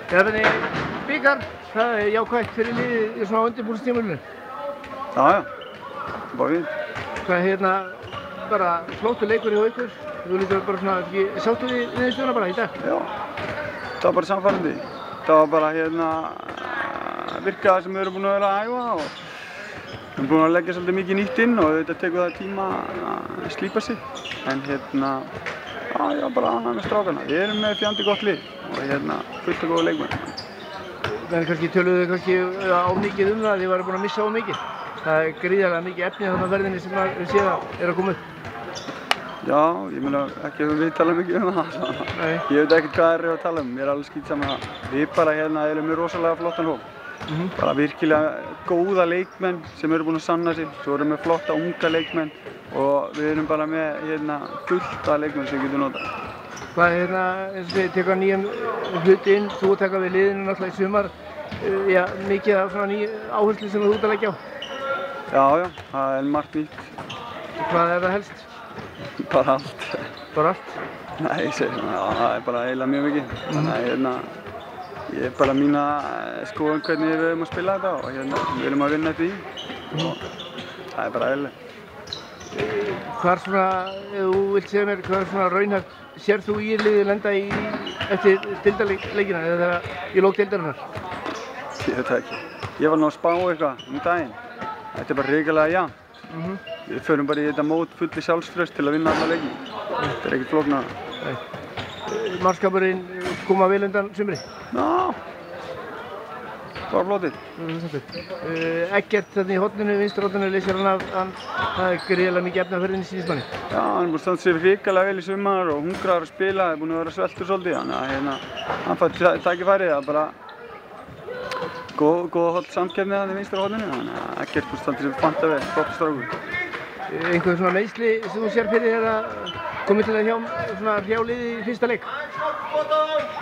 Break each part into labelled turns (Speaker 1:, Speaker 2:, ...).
Speaker 1: Bikar, það jákvætt fyrir liðið í svona undirbúningstímabilinu.
Speaker 2: Já, bara fínt.
Speaker 1: Hvað bara flottur leikur hjá ykkur. Þú lítur bara svona, sáttu þið niðurstöðuna bara í dag?
Speaker 2: Já, það var bara samfærandi. Það var bara virkaði sem við erum búin að vera að æfa og við erum búin að leggja svolítið mikið nýtt inn og þetta tekur það tíma að slípa sig. En já, bara ánægður með strákana. Við erum með fjandi gott lið og fullt af góða leikmenn.
Speaker 1: Men kannski töluðu þið mikið það að þið væru búin að missa mikið. Það gríðarlega mikið efni þarna á verðinni sem við séð að koma upp.
Speaker 2: Já, ég meina ekki að við tala mikið það. Ég veit ekkert hvað þeir eru að tala um. Mér er alveg skítsama það. Við bara erum með rosalega flottan hóp. Bara virkilega góða leikmenn sem eru búin að sanna sig. Svo erum við flotta unga leikmenn og við erum bara með fullt af leikmenn sem við getum notað.
Speaker 1: Hvað eins og þið teka nýjan hluti inn, þú taka við liðinu náttúrulega í sumar. Já, mikið af svona ný áherslu sem þú ert að leggja á.
Speaker 2: Já, það er margt nýtt.
Speaker 1: Hvað er það helst?
Speaker 2: Bara allt.
Speaker 1: Bara allt?
Speaker 2: Nei, það er bara eiginlega mjög mikið. Þannig að ég er bara mín að skoða hvernig við erum að spila þetta og við erum að vinna því og það er bara eiginlega.
Speaker 1: Hvar svona, ef þú vilt segja mér, hvar svona raunhæft sér þú í liðið lenda eftir deildarleikina eða í lok deildarinnar?
Speaker 2: Ég veit það ekki. Ég var nú að spá eitthvað daginn. Þetta er bara hrikalega jafnt. Við förum bara í þetta mót fulli sjálfstraust til að vinna alla leiki. Þetta er ekkert flóknara.
Speaker 1: Mannskapurinn koma vel undan sumri?
Speaker 2: Já, bara flottir.
Speaker 1: Eggert þarna í horninu, vinstra horninu, leysir hann af, það er gríðarlega mikið efni á ferðinni síðust manni. Já,
Speaker 2: hann er búinn að standa sig hrikalega vel í sumar og hungraður að spila, er búinn að vera sveltur svolítið. Þannig að hann fær tækifærið, það er bara góð holt samkeppni þarna í vinstra horninu. Þannig að Eggert búinn að standa sig fanta vel, flottur strákur.
Speaker 1: Einhver svona meiðsli sem þú sér fyrir þér að komið til að hrjá liðið í fyrsta leik?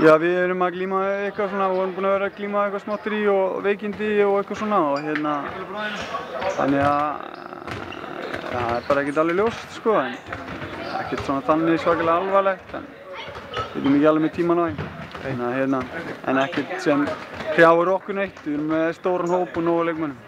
Speaker 2: Já, við erum að glíma eitthvað svona og erum búin að vera að glíma eitthvað smáttri og veikindi og eitthvað svona og þannig að það er bara ekkert alveg ljóst sko, en ekkert svona þannig svakalega alvarlegt, en við erum ekki alveg með tíman á því. En ekkert sem hrjáir okkur neitt, við erum með stóran hóp og nógu leikmönnum.